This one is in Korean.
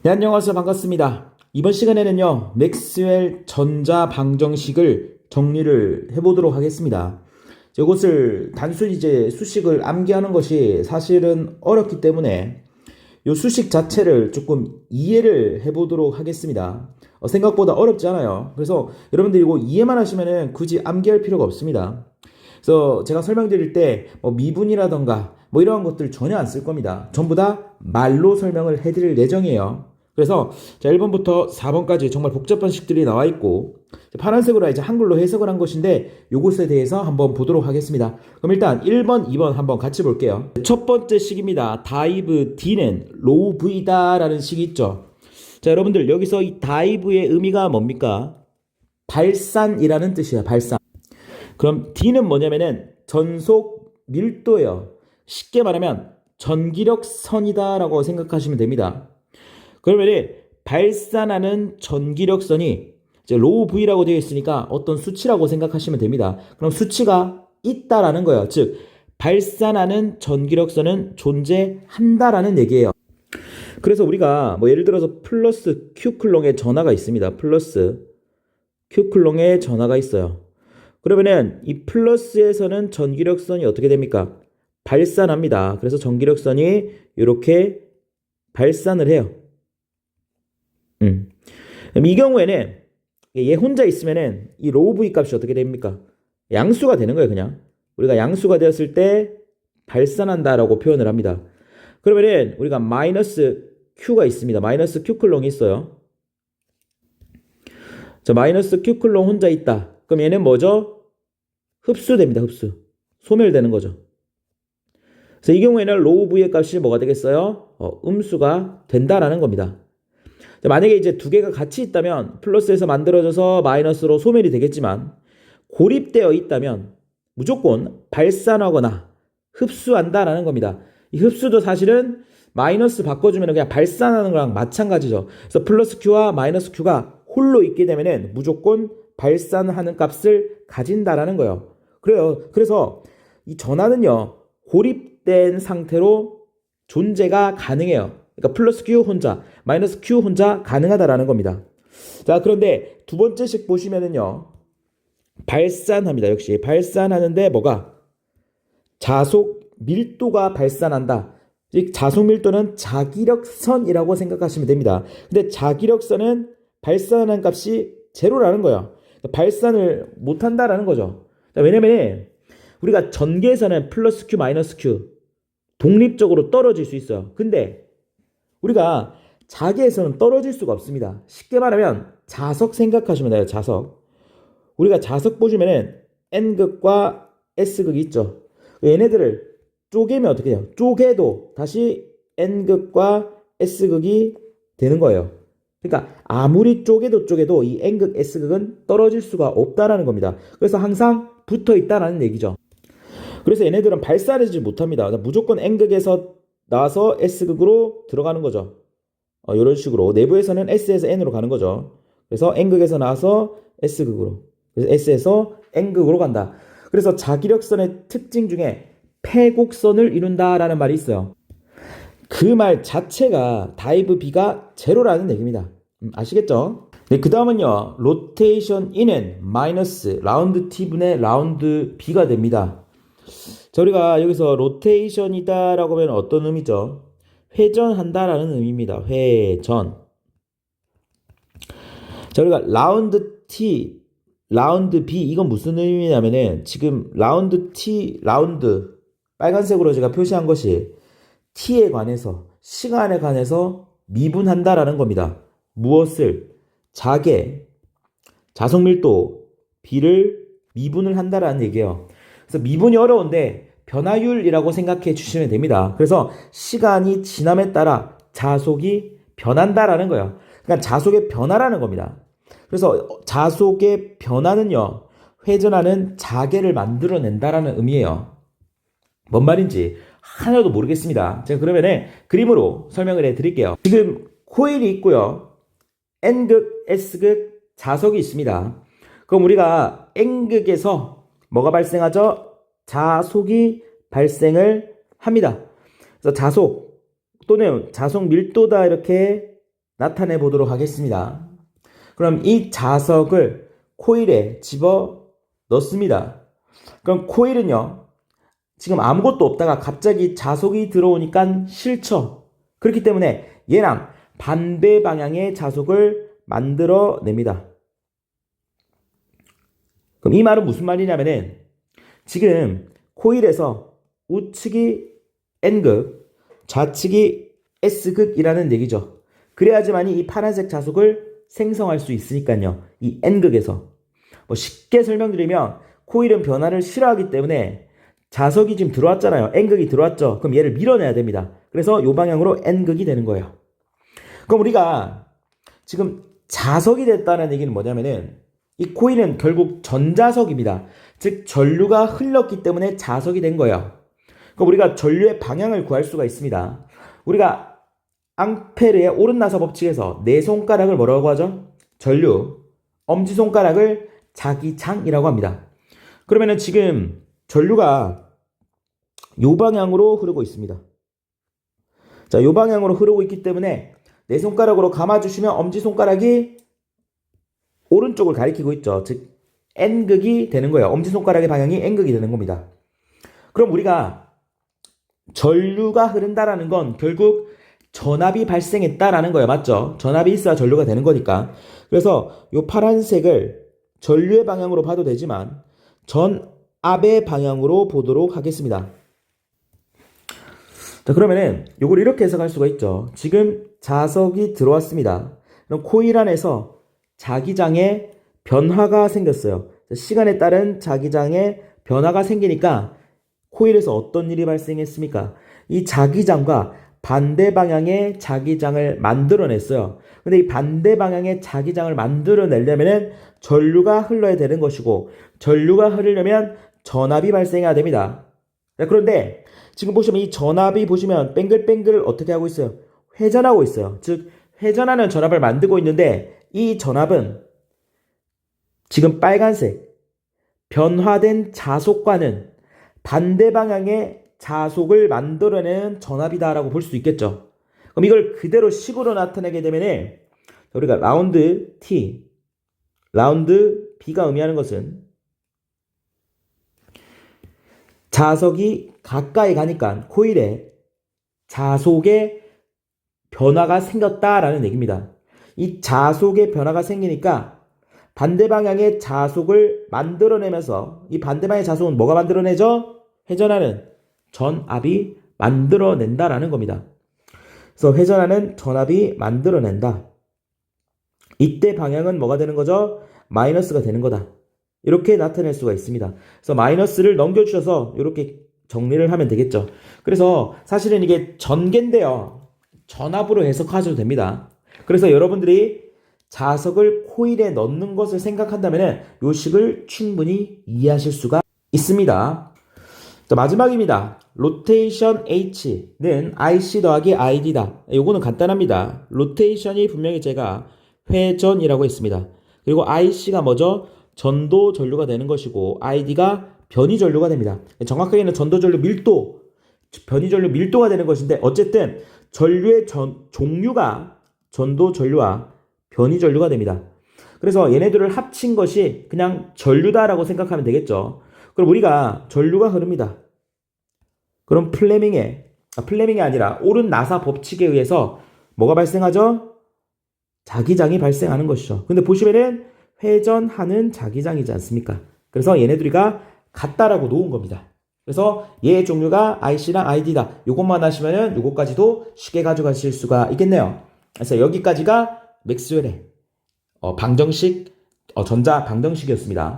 네, 안녕하세요. 반갑습니다. 이번 시간에는요, 맥스웰 전자 방정식을 정리를 해보도록 하겠습니다. 이것을 단순히 이제 수식을 암기하는 것이 사실은 어렵기 때문에 이 수식 자체를 조금 이해를 해보도록 하겠습니다. 생각보다 어렵지 않아요. 그래서 여러분들이 이거 이해만 하시면은 굳이 암기할 필요가 없습니다. 그래서 제가 설명드릴 때 미분이라던가 이러한 것들 전혀 안 쓸 겁니다. 전부 다 말로 설명을 해드릴 예정이에요. 그래서 자 1번부터 4번까지 정말 복잡한 식들이 나와 있고 파란색으로 이제 한글로 해석을 한 것인데 요것에 대해서 한번 보도록 하겠습니다. 그럼 일단 1번, 2번 한번 같이 볼게요. 첫 번째 식입니다. 다이브 D는 로우 V다 라는 식이 있죠. 자 여러분들 여기서 이 다이브의 의미가 뭡니까? 발산이라는 뜻이에요. 발산. 그럼 D는 뭐냐면은 전속 밀도예요. 쉽게 말하면 전기력 선이다 라고 생각하시면 됩니다. 그러면 발산하는 전기력선이 이제 로우 V라고 되어 있으니까 어떤 수치라고 생각하시면 됩니다. 그럼 수치가 있다라는 거예요. 즉 발산하는 전기력선은 존재한다라는 얘기예요. 그래서 우리가 예를 들어서 플러스 Q쿨롱의 전하가 있습니다. 플러스 Q쿨롱의 전하가 있어요. 그러면은 이 플러스에서는 전기력선이 어떻게 됩니까? 발산합니다. 그래서 전기력선이 이렇게 발산을 해요. 그럼 이 경우에는 얘 혼자 있으면은 이 로우 V 값이 어떻게 됩니까? 양수가 되는 거예요, 그냥. 우리가 양수가 되었을 때 발산한다라고 표현을 합니다. 그러면은 우리가 마이너스 Q가 있습니다. 마이너스 Q쿨롱이 있어요. 자, 마이너스 Q쿨롱 혼자 있다. 그럼 얘는 뭐죠? 흡수됩니다, 흡수. 소멸되는 거죠. 그래서 이 경우에는 로우 V의 값이 뭐가 되겠어요? 음수가 된다라는 겁니다. 만약에 이제 두 개가 같이 있다면 플러스에서 만들어져서 마이너스로 소멸이 되겠지만 고립되어 있다면 무조건 발산하거나 흡수한다라는 겁니다. 이 흡수도 사실은 마이너스 바꿔주면 그냥 발산하는 거랑 마찬가지죠. 그래서 플러스 Q와 마이너스 Q가 홀로 있게 되면은 무조건 발산하는 값을 가진다라는 거예요. 그래서 이 전하는요 고립된 상태로 존재가 가능해요. 그러니까 플러스 Q 혼자, 마이너스 Q 혼자 가능하다라는 겁니다. 자, 그런데 두 번째 식 보시면은요. 발산합니다. 역시 발산하는데 뭐가? 자속 밀도가 발산한다. 즉 자속 밀도는 자기력선이라고 생각하시면 됩니다. 근데 자기력선은 발산하는 값이 제로라는 거예요. 그러니까 발산을 못 한다라는 거죠. 자, 왜냐면 우리가 전개에서는 플러스 Q, 마이너스 Q 독립적으로 떨어질 수 있어요. 근데 우리가 자기에서는 떨어질 수가 없습니다. 쉽게 말하면 자석 생각하시면 돼요. 자석. 우리가 자석 보시면은 N극과 S극이 있죠. 얘네들을 쪼개면 어떻게 돼요? 쪼개도 다시 N극과 S극이 되는 거예요. 그러니까 아무리 쪼개도 이 N극, S극은 떨어질 수가 없다라는 겁니다. 그래서 항상 붙어 있다라는 얘기죠. 그래서 얘네들은 발산하지 못합니다. 무조건 N극에서 나와서 S극으로 들어가는 거죠. 이런 식으로 내부에서는 S에서 N으로 가는 거죠. 그래서 N극에서 나와서 S극으로, 그래서 S에서 N극으로 간다. 그래서 자기력선의 특징 중에 패곡선을 이룬다라는 말이 있어요. 그 말 자체가 다이브 B가 제로라는 얘기입니다. 아시겠죠? 네, 그 다음은요. 로테이션 E는 마이너스 라운드 T분의 라운드 B가 됩니다. 자, 우리가 여기서 로테이션이다 라고 하면 어떤 의미죠? 회전한다 라는 의미입니다. 회전. 자, 우리가 라운드 T, 라운드 B 이건 무슨 의미냐면은 지금 라운드 T, 라운드 빨간색으로 제가 표시한 것이 T에 관해서 시간에 관해서 미분한다 라는 겁니다. 무엇을? 자계, 자석밀도 B를 미분을 한다라는 얘기예요. 그래서 미분이 어려운데 변화율이라고 생각해 주시면 됩니다. 그래서 시간이 지남에 따라 자속이 변한다라는 거예요. 그러니까 자속의 변화라는 겁니다. 그래서 자속의 변화는요. 회전하는 자계를 만들어낸다라는 의미예요. 뭔 말인지 하나도 모르겠습니다. 제가 그러면 그림으로 설명을 해드릴게요. 지금 코일이 있고요. N극, S극 자석이 있습니다. 그럼 우리가 N극에서 뭐가 발생하죠? 자속이 발생을 합니다. 그래서 자속 또는 자속 밀도다 이렇게 나타내 보도록 하겠습니다. 그럼 이 자석을 코일에 집어 넣습니다. 그럼 코일은요, 지금 아무것도 없다가 갑자기 자석이 들어오니까 싫죠. 그렇기 때문에 얘랑 반대 방향의 자석을 만들어 냅니다. 그럼 이 말은 무슨 말이냐면은 지금 코일에서 우측이 N극, 좌측이 S극이라는 얘기죠. 그래야지만이 이 파란색 자석을 생성할 수 있으니까요. 이 N극에서. 쉽게 설명드리면 코일은 변화를 싫어하기 때문에 자석이 지금 들어왔잖아요. N극이 들어왔죠. 그럼 얘를 밀어내야 됩니다. 그래서 이 방향으로 N극이 되는 거예요. 그럼 우리가 지금 자석이 됐다는 얘기는 뭐냐면은 이 코일은 결국 전자석입니다. 즉 전류가 흘렀기 때문에 자석이 된 거예요. 그럼 우리가 전류의 방향을 구할 수가 있습니다. 우리가 앙페르의 오른나사 법칙에서 네 손가락을 뭐라고 하죠? 전류, 엄지손가락을 자기장이라고 합니다. 그러면은 지금 전류가 요 방향으로 흐르고 있습니다. 자, 요 방향으로 흐르고 있기 때문에 네 손가락으로 감아주시면 엄지손가락이 오른쪽을 가리키고 있죠. 즉 N극이 되는 거예요. 엄지손가락의 방향이 N극이 되는 겁니다. 그럼 우리가 전류가 흐른다라는 건 결국 전압이 발생했다라는 거예요. 맞죠? 전압이 있어야 전류가 되는 거니까. 그래서 이 파란색을 전류의 방향으로 봐도 되지만 전압의 방향으로 보도록 하겠습니다. 자, 그러면은 요걸 이렇게 해석할 수가 있죠. 지금 자석이 들어왔습니다. 그럼 코일 안에서 자기장에 변화가 생겼어요. 시간에 따른 자기장에 변화가 생기니까 코일에서 어떤 일이 발생했습니까? 이 자기장과 반대 방향의 자기장을 만들어냈어요. 근데 이 반대 방향의 자기장을 만들어내려면 전류가 흘러야 되는 것이고 전류가 흐르려면 전압이 발생해야 됩니다. 그런데 지금 보시면 이 전압이 보시면 뱅글뱅글 어떻게 하고 있어요? 회전하고 있어요. 즉 회전하는 전압을 만들고 있는데 이 전압은 지금 빨간색 변화된 자속과는 반대 방향의 자속을 만들어내는 전압이다라고 볼 수 있겠죠. 그럼 이걸 그대로 식으로 나타내게 되면 우리가 라운드 T, 라운드 B가 의미하는 것은 자석이 가까이 가니까 코일에 자속의 변화가 생겼다라는 얘기입니다. 이 자속의 변화가 생기니까 반대 방향의 자속을 만들어내면서 이 반대 방향의 자속은 뭐가 만들어내죠? 회전하는 전압이 만들어낸다라는 겁니다. 그래서 회전하는 전압이 만들어낸다. 이때 방향은 뭐가 되는 거죠? 마이너스가 되는 거다. 이렇게 나타낼 수가 있습니다. 그래서 마이너스를 넘겨주셔서 이렇게 정리를 하면 되겠죠. 그래서 사실은 이게 전개인데요. 전압으로 해석하셔도 됩니다. 그래서 여러분들이 자석을 코일에 넣는 것을 생각한다면 이 식을 충분히 이해하실 수가 있습니다. 자, 마지막입니다. 로테이션 H는 IC 더하기 ID다. 요거는 간단합니다. 로테이션이 분명히 제가 회전이라고 했습니다. 그리고 IC가 뭐죠? 전도 전류가 되는 것이고 ID가 변이 전류가 됩니다. 정확하게는 전도 전류 밀도, 변이 전류 밀도가 되는 것인데 어쨌든 전류의 종류가 전도 전류와 변이 전류가 됩니다. 그래서 얘네들을 합친 것이 그냥 전류다라고 생각하면 되겠죠. 그럼 우리가 전류가 흐릅니다. 그럼 플레밍이 아니라 옳은 나사 법칙에 의해서 뭐가 발생하죠? 자기장이 발생하는 것이죠. 근데 보시면은 회전하는 자기장이지 않습니까? 그래서 얘네들이가 같다라고 놓은 겁니다. 그래서 얘의 종류가 IC랑 ID다. 요것만 하시면은 요것까지도 쉽게 가져가실 수가 있겠네요. 그래서 여기까지가 맥스웰의 방정식, 전자 방정식이었습니다.